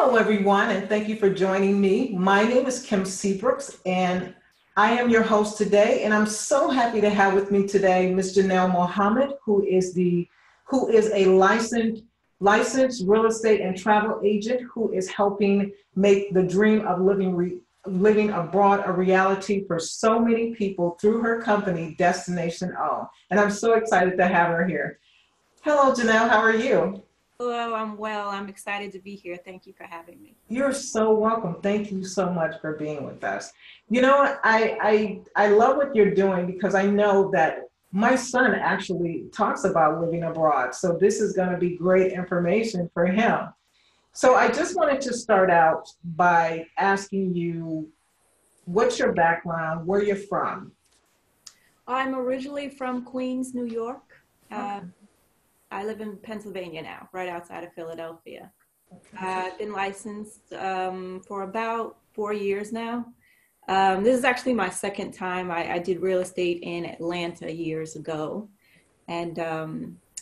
Hello, everyone, and thank you for joining me. My name is Kim Seabrooks, and I am your host today. And I'm so happy to have with me today Ms. Janel Muhammed, who is a licensed real estate and travel agent who is helping make the dream of living abroad a reality for so many people through her company, Destination O. And I'm so excited to have her here. Hello, Janel. How are you? Hello, I'm well. I'm excited to be here. Thank you for having me. You're so welcome. Thank you so much for being with us. You know what? I love what you're doing because I know that my son actually talks about living abroad. So this is going to be great information for him. So I just wanted to start out by asking you, what's your background? Where you're from? I'm originally from Queens, New York. Okay. I live in Pennsylvania now, right outside of Philadelphia. Okay. I've been licensed for about 4 years now. This is actually my second time. I did real estate in Atlanta years ago. And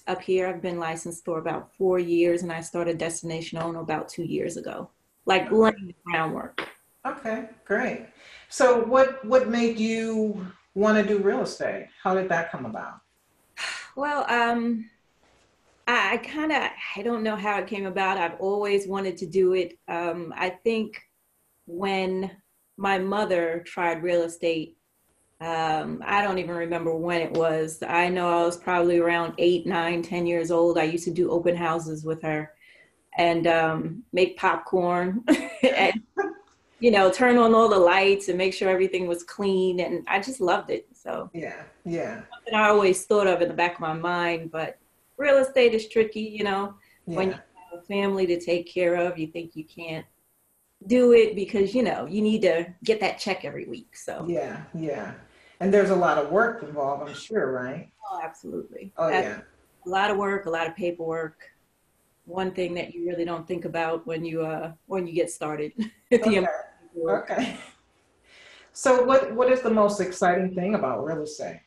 up here, I've been licensed for about 4 years, and I started Destination Owner about 2 years ago, like laying the groundwork. Okay, great. So what made you want to do real estate? How did that come about? Well, I don't know how it came about. I've always wanted to do it. I think when my mother tried real estate, I don't even remember when it was. I know I was probably around 8, 9, 10 years old. I used to do open houses with her and make popcorn and, turn on all the lights and make sure everything was clean. And I just loved it. So Yeah, yeah, something I always thought of in the back of my mind, but real estate is tricky, when you yeah, have a family to take care of, you think you can't do it because, you need to get that check every week. So, yeah, yeah. And there's a lot of work involved, I'm sure, right? oh, absolutely. Oh, That's yeah. a lot of work, a lot of paperwork. One thing that you really don't think about when you get started, the amount Okay, of paperwork. okay. So what is the most exciting thing about real estate?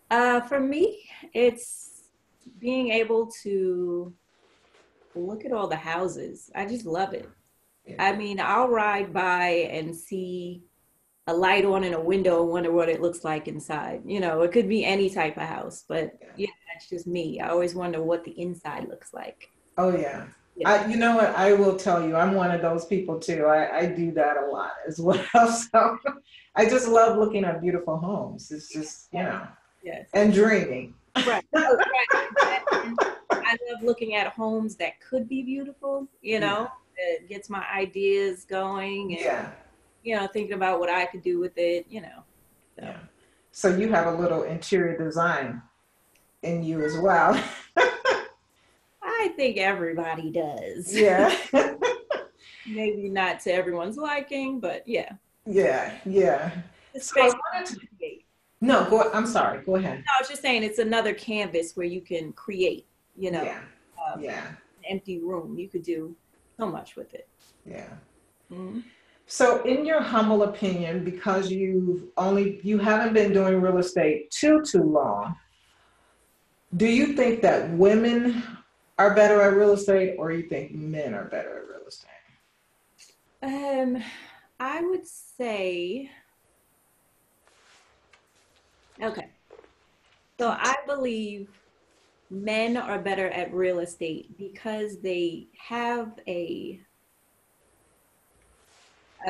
For me, it's being able to look at all the houses. I just love it. Yeah, I mean, I'll ride by and see a light on in a window and wonder what it looks like inside. It could be any type of house, but yeah. yeah, that's just me. I always wonder what the inside looks like. Oh, yeah. Yeah. You know what? I will tell you, I'm one of those people too. I do that a lot as well. So I just love looking at beautiful homes. It's just, Yes. and dreaming. Right. Oh, right. And I love looking at homes that could be beautiful, Yeah, it gets my ideas going and, yeah, thinking about what I could do with it, so. yeah. So you have a little interior design in you as well. I think everybody does. Yeah. Maybe not to everyone's liking, but yeah. Yeah, yeah. The So I space wanted to, to create. no, I'm sorry, go ahead. No, I was just saying it's another canvas where you can create, Yeah, an yeah, empty room. You could do so much with it. yeah. Mhm. So in your humble opinion, because you haven't been doing real estate too long, do you think that women are better at real estate or you think men are better at real estate? Um, I would say, okay, so I believe men are better at real estate because they have a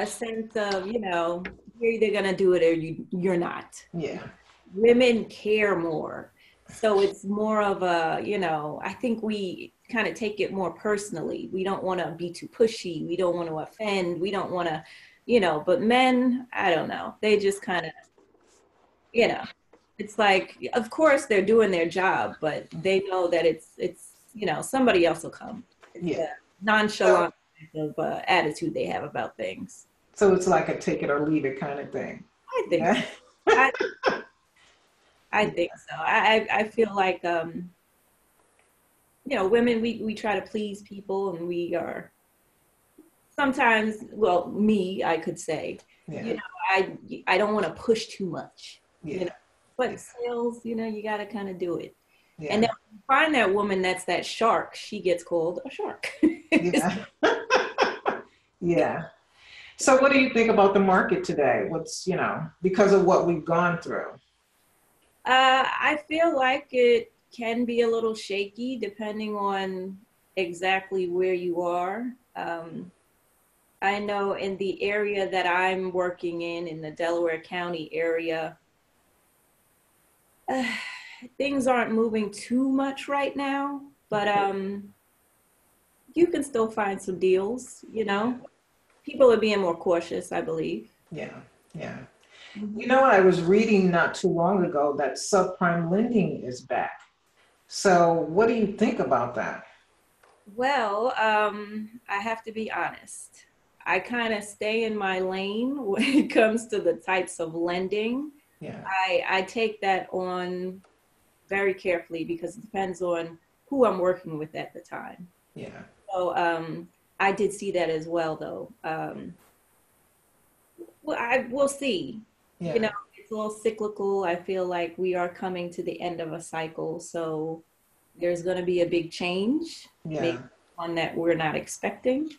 sense of, you're either gonna do it or you're not. Yeah, Women care more. So it's more of I think we kind of take it more personally. We don't want to be too pushy. We don't want to offend. We don't want to, but men, I don't know. They just kind of, you know, it's like, of course they're doing their job, but they know that somebody else will come. It's yeah. a So, nonchalant kind of attitude they have about things. so it's like a take it or leave it kind of thing. I think so. Yeah. I, I think so. I feel like, women, we try to please people and we are sometimes, well, me, I could say, Yeah. I don't want to push too much, Yeah. but sales, you got to kind of do it. And Yeah. then when you find that woman that's that shark, she gets called a shark. Yeah. Yeah. So what do you think about the market today? Because of what we've gone through? I feel like it can be a little shaky depending on exactly where you are. I know in the area that I'm working in the Delaware County area, uh, things aren't moving too much right now, but you can still find some deals, you know. People are being more cautious, I believe. Yeah, yeah. Mhm. I was reading not too long ago that subprime lending is back. So what do you think about that? Well, I have to be honest. I kind of stay in my lane when it comes to the types of lending. Yeah, I take that on very carefully because it depends on who I'm working with at the time. yeah, So I did see that as well, though. Well, I will see. You know, yeah, it's a little cyclical. I feel like we are coming to the end of a cycle, so there's going to be a big change, maybe yeah. one that we're not expecting.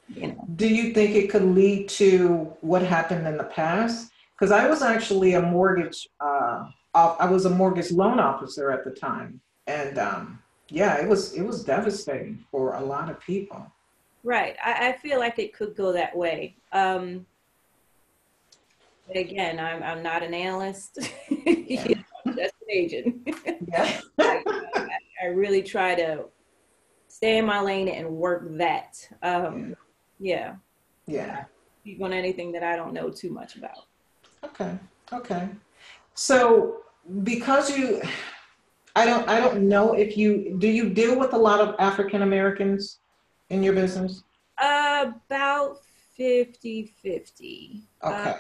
You know. Do you think it could lead to what happened in the past? Because I was actually I was a mortgage loan officer at the time, and yeah, it was devastating for a lot of people. Right. I feel like it could go that way. But again, I'm not an analyst. Yeah, You know, I'm just an agent. yeah, I really try to stay in my lane and work that. yeah, Yeah. yeah. Speak on anything that I don't know too much about. Okay, okay. So because I don't know if you deal with a lot of African Americans in your business? About 50-50. Okay,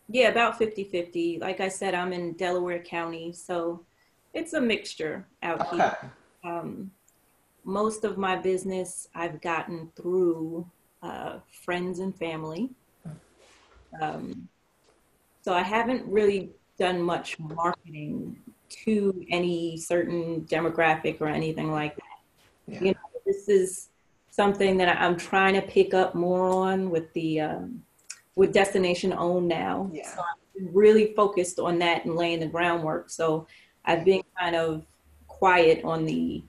Yeah, about 50-50. Like I said, I'm in Delaware County, so it's a mixture out here. okay, Um, Most of my business I've gotten through friends and family. Um, so I haven't really done much marketing to any certain demographic or anything like that. yeah, You know, this is something that I'm trying to pick up more on with Destination Own now. yeah, So I'm really focused on that and laying the groundwork. So I've yeah. been kind of quiet on the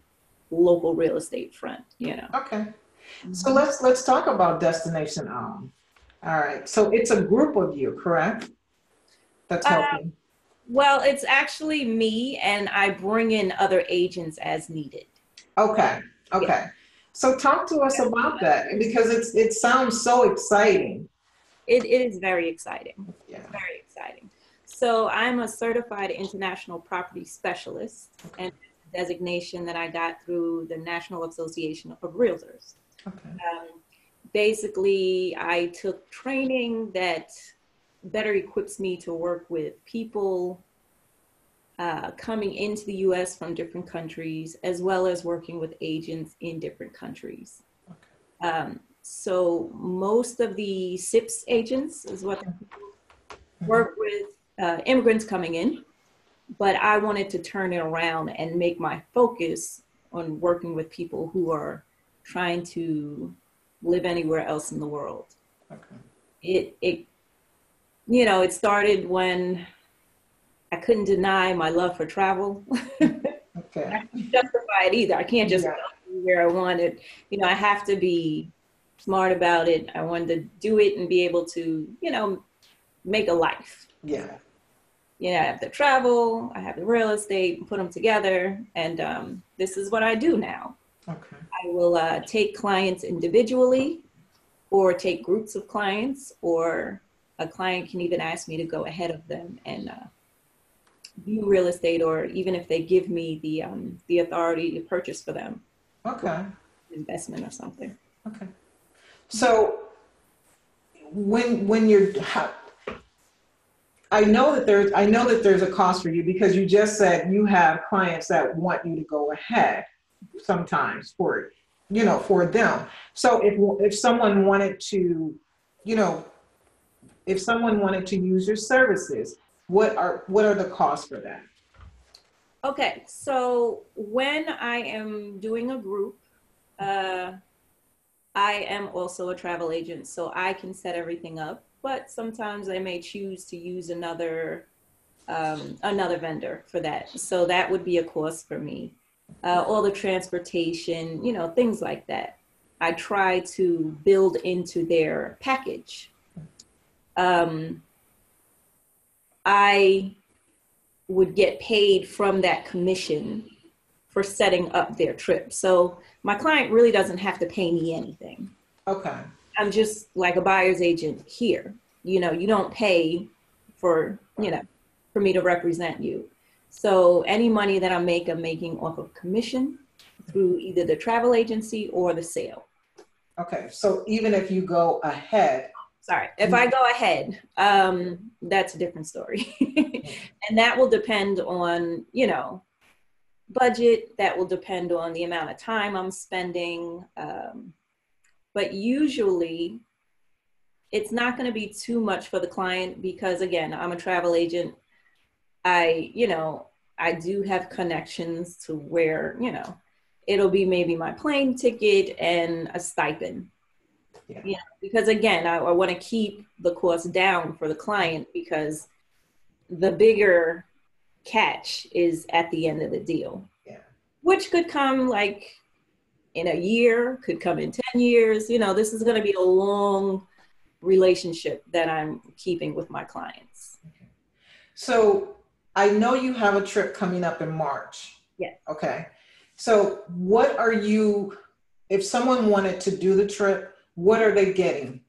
local real estate front, you know. Okay. So Mhm. let's talk about Destination On. All right. So it's a group of you, correct? That's Uh, helping. well, it's actually me, and I bring in other agents as needed. Okay. Yeah, Okay. So talk to us about that because it sounds so exciting. it is very exciting. Yeah. It's very exciting. So I'm a certified international property specialist, Okay. and designation that I got through the National Association of Realtors. Okay. Basically, I took training that better equips me to work with people coming into the US from different countries, as well as working with agents in different countries. So most of the SIPS agents is what Mhm. work with immigrants coming in, but I wanted to turn it around and make my focus on working with people who are trying to live anywhere else in the world. Okay. It you know, it started when I couldn't deny my love for travel. Okay. I can't justify it either. I can't just Yeah. go where I wanted. You know, I have to be smart about it. I wanted to do it and be able to, you know, make a life. Yeah. You know, I have the travel, I have the real estate, put them together, and this is what I do now. Okay. I will take clients individually, or take groups of clients, or a client can even ask me to go ahead of them and do real estate, or even if they give me the authority to purchase for them, Okay. investment or something. Okay. So when you're I know that there's a cost for you because you just said you have clients that want you to go ahead sometimes for them. So if someone wanted to, you know, if someone wanted to use your services, what are the costs for that? Okay, so when I am doing a group, uh, I am also a travel agent, so I can set everything up, but sometimes I may choose to use another vendor for that. So that would be a cost for me. All the transportation, you know, things like that. I try to build into their package. Um, I would get paid from that commission for setting up their trip. So my client really doesn't have to pay me anything. Okay. I'm just like a buyer's agent here. You know, you don't pay for, you know, for me to represent you. So any money that I'm making off of commission through either the travel agency or the sale. Okay. So even if you go ahead. Sorry, if I go ahead, that's a different story. And that will depend on, you know, budget. That will depend on the amount of time I'm spending. But usually it's not going to be too much for the client because, again, I'm a travel agent. You know, I do have connections to where, you know, it'll be maybe my plane ticket and a stipend. Yeah. You know, because again, I want to keep the cost down for the client because the bigger catch is at the end of the deal. Yeah. Which could come like in a year, could come in 10 years. You know, this is going to be a long relationship that I'm keeping with my clients. Okay. So I know you have a trip coming up in March. Yeah. Okay. So what are you, if someone wanted to do the trip, what are they getting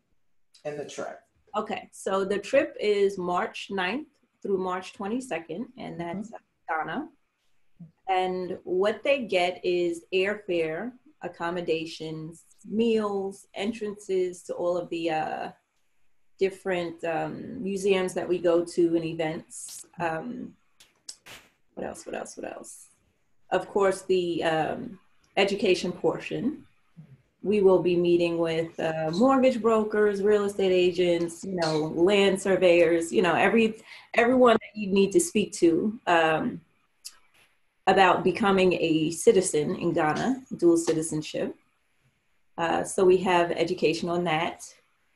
in the trip? Okay. So the trip is March 9th through March 22nd, and that's Ghana. And what they get is airfare, accommodations, meals, entrances to all of the different museums that we go to and events. What else? Of course, the education portion. We will be meeting with mortgage brokers, real estate agents, you know, land surveyors, you know, everyone that you need to speak to about becoming a citizen in Ghana, dual citizenship. So we have education on that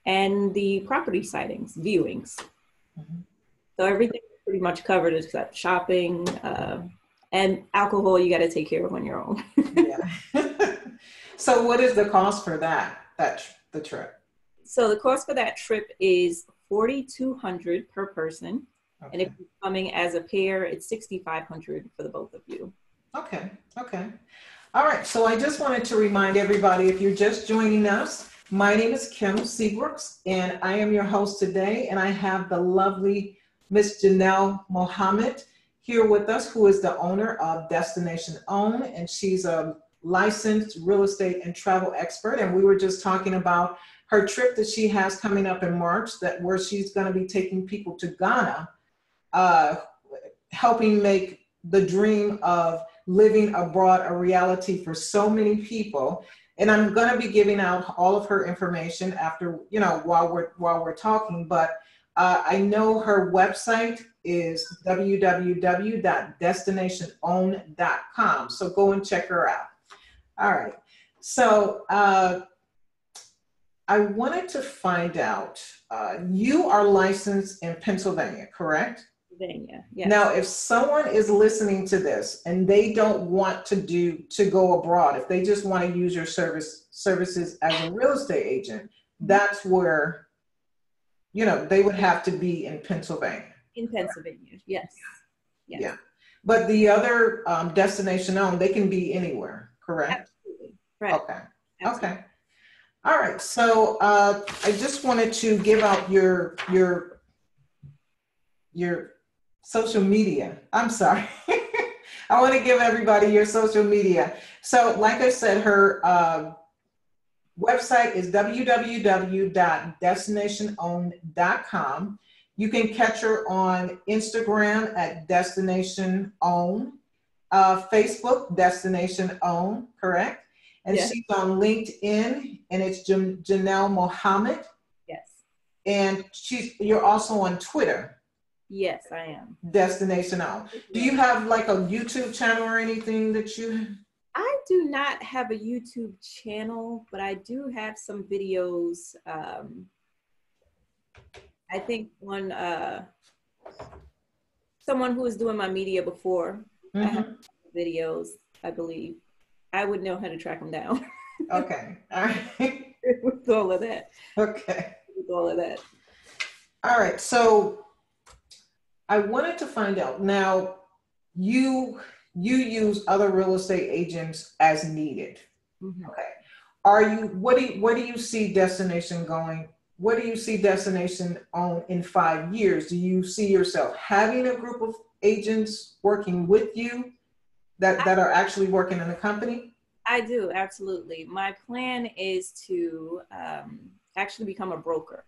and the property sightings, viewings. Mm-hmm. So everything is pretty much covered except shopping and alcohol you got to take care of on your own. Yeah. So what is the cost for the trip? So the cost for that trip is $4,200 per person. Okay. And if you're coming as a pair, it's $6,500 for the both of you. Okay. All right. So I just wanted to remind everybody, if you're just joining us, my name is Kim Seabrooks, and I am your host today. And I have the lovely Miss Janel Muhammed here with us, who is the owner of Destination Own, and she's a licensed real estate and travel expert. And we were just talking about her trip that she has coming up in March, where she's going to be taking people to Ghana, helping make the dream of living abroad a reality for so many people. And I'm going to be giving out all of her information after, you know, while we're talking, but I know her website is www.destinatianown.com. So go and check her out. All right. So I wanted to find out, you are licensed in Pennsylvania, correct? Pennsylvania, yes. Now, if someone is listening to this and they don't want to go abroad, if they just want to use your services as a real estate agent, that's where, you know, they would have to be in Pennsylvania. In Pennsylvania, yes. Yeah. But the other Destination Own, they can be anywhere, correct? Absolutely. Right. Okay. Absolutely. Okay. All right. So I just wanted to give out your social media. I'm sorry. I want to give everybody your social media. So like I said, her website is www.destinationown.com. You can catch her on Instagram at Destination Own, Facebook, Destination Own, correct? And yes. She's on LinkedIn, and it's Janel Muhammed. Yes. And you're also on Twitter. Yes, I am. Destination Own. Do you have like a YouTube channel or anything that you? I do not have a YouTube channel, but I do have some videos. I think someone who was doing my media before, I have videos, I believe. I would know how to track them down. Okay. All right. With all of that. Okay. With all of that. All right. So I wanted to find out now, you use other real estate agents as needed. Mm-hmm. Okay. What do you see Destination going? What do you see Destination on in 5 years? Do you see yourself having a group of agents working with you that are actually working in the company? I do, absolutely. My plan is to actually become a broker.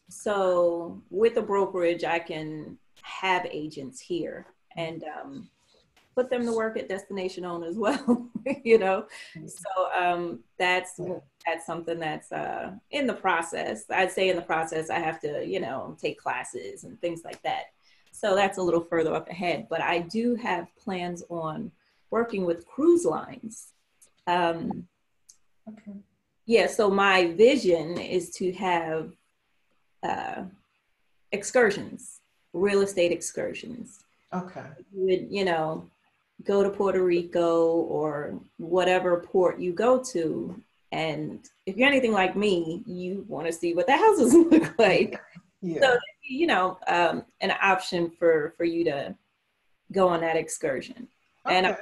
So with a brokerage, I can have agents here and put them to work at Destination On as well, you know? So that's something that's in the process. I'd say in the process, I have to, you know, take classes and things like that. So that's a little further up ahead, but I do have plans on working with cruise lines. Yeah, so my vision is to have excursions, real estate excursions. Okay. You would, you know, go to Puerto Rico or whatever port you go to. And if you're anything like me, you want to see what the houses look like. Yeah. So, you know, an option for you to go on that excursion. Okay. And I'm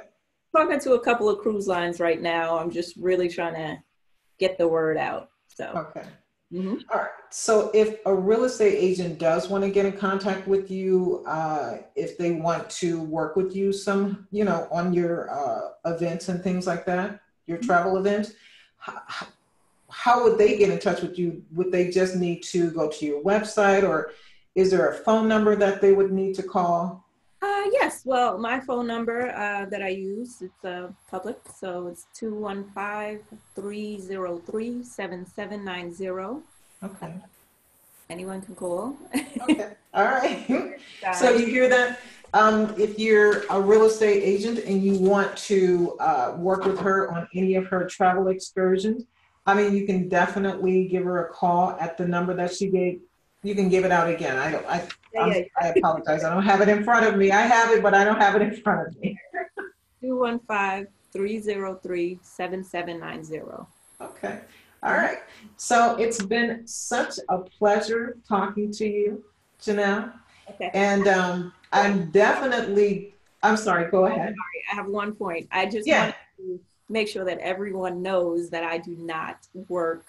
talking to a couple of cruise lines right now. I'm just really trying to get the word out. So, okay. Mm-hmm. All right. So if a real estate agent does want to get in contact with you, if they want to work with you some, you know, on your events and things like that, your travel events, how would they get in touch with you? Would they just need to go to your website, or is there a phone number that they would need to call? Yes. Well, my phone number that I use, it's public. So it's 215-303-7790. Okay. Anyone can call. Okay. All right. So you hear that? If you're a real estate agent and you want to work with her on any of her travel excursions, I mean, you can definitely give her a call at the number that she gave. You can give it out again. I apologize. I don't have it in front of me. I have it, but I don't have it in front of me. 215-303-7790. Okay. All right. So it's been such a pleasure talking to you, Janel. Okay. And I'm sorry, go ahead. Sorry, I have one point. I just want to make sure that everyone knows that I do not work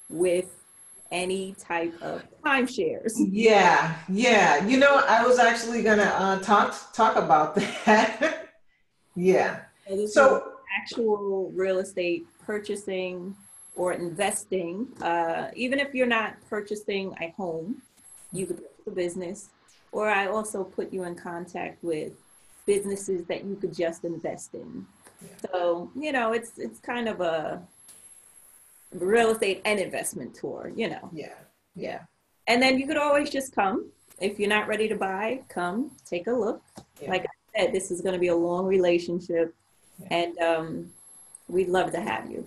with any type of timeshares. Yeah. You know, I was actually gonna talk about that. Yeah. So actual real estate purchasing or investing, even if you're not purchasing a home, you could purchase a business, or I also put you in contact with businesses that you could just invest in. Yeah. So, you know, it's kind of a real estate and investment tour, you know. Yeah. And then you could always just come. If you're not ready to buy, come take a look. Yeah. Like I said, this is going to be a long relationship, and we'd love to have you.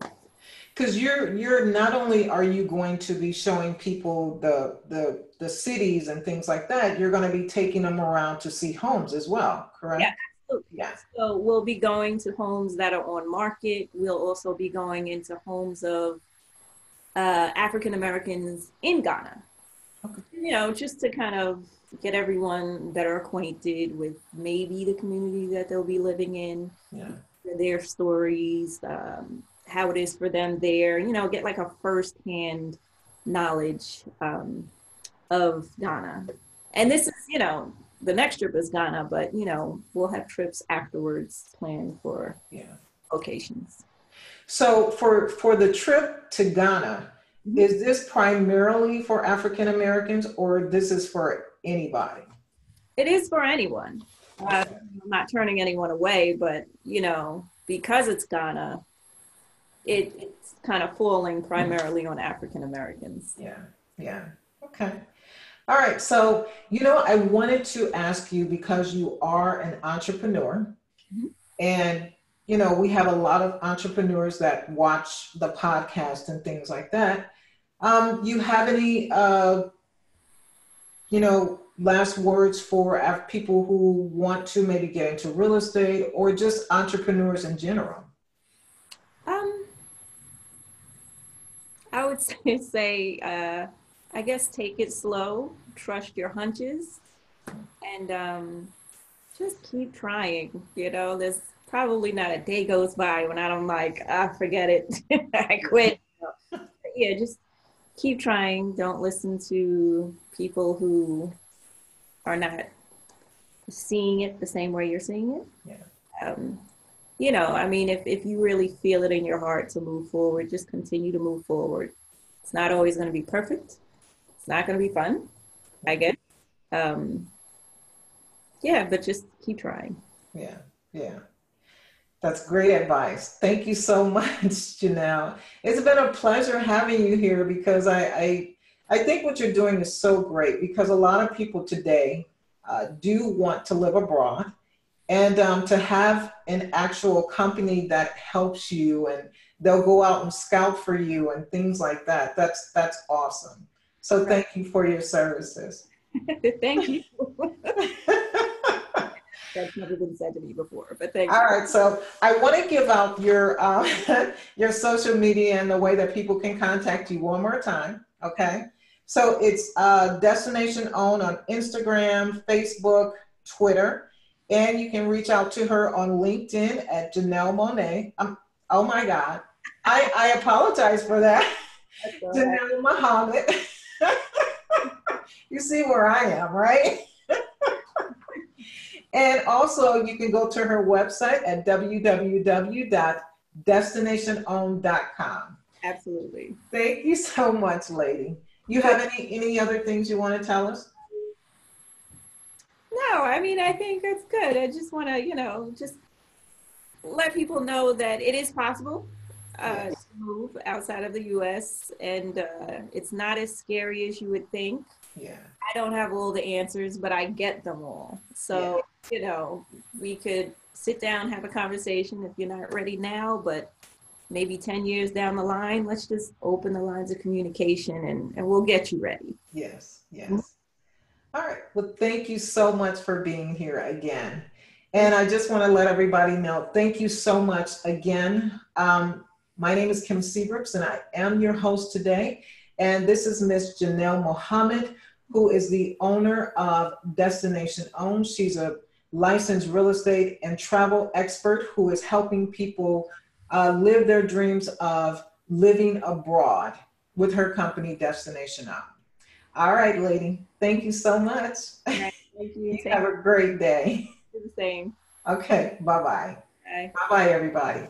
Because you're not only are you going to be showing people the cities and things like that, you're going to be taking them around to see homes as well, correct? Yeah, absolutely. Yeah. So we'll be going to homes that are on market. We'll also be going into homes of African Americans in Ghana. Okay. You know, just to kind of get everyone better acquainted with maybe the community that they'll be living in, their stories, how it is for them there, you know, get like a firsthand knowledge of Ghana. And this is, you know, the next trip is Ghana, but, you know, we'll have trips afterwards planned for locations. So for the trip to Ghana, is this primarily for African Americans, or this is for anybody? It is for anyone. I'm not turning anyone away, but, you know, because it's Ghana, it's kind of falling primarily on African Americans. Yeah. Okay. All right. So, you know, I wanted to ask you, because you are an entrepreneur and we have a lot of entrepreneurs that watch the podcast and things like that. You have any, last words for people who want to maybe get into real estate or just entrepreneurs in general? I would say, I guess take it slow, trust your hunches, and just keep trying. There's probably not a day goes by when I don't forget it. I quit. Yeah, just keep trying. Don't listen to people who are not seeing it the same way you're seeing it. Yeah. If you really feel it in your heart to move forward, just continue to move forward. It's not always going to be perfect. It's not going to be fun, I guess. But just keep trying. Yeah. That's great advice. Thank you so much, Janel. It's been a pleasure having you here because I think what you're doing is so great because a lot of people today do want to live abroad, and to have an actual company that helps you and they'll go out and scout for you and things like that. That's awesome. So thank you for your services. Thank you. That's never been said to me before, but thank you. All right, so I want to give out your your social media and the way that people can contact you one more time, okay? So it's Destination Own on Instagram, Facebook, Twitter, and you can reach out to her on LinkedIn at Janel Monet. Oh my God, I apologize for that. Janel Muhammed. You see where I am, right? And also you can go to her website at www.destinationown.com. Absolutely. Thank you so much, lady. You have any other things you want to tell us? No, I think that's good. I just want to, just let people know that it is possible to move outside of the U.S. and it's not as scary as you would think. Yeah. I don't have all the answers, but I get them all. So, we could sit down, have a conversation if you're not ready now, but maybe 10 years down the line, let's just open the lines of communication and we'll get you ready. Yes. All right. Well, thank you so much for being here again. And I just want to let everybody know, thank you so much again. My name is Kim Seabrooks and I am your host today. And this is Miss Janel Muhammed, who is the owner of Destination Own. She's a licensed real estate and travel expert who is helping people live their dreams of living abroad with her company, Destination Own. All right, lady. Thank you so much. Right, thank you. You have a great day. Do the same. Okay. Bye-bye. Bye. Bye-bye, everybody.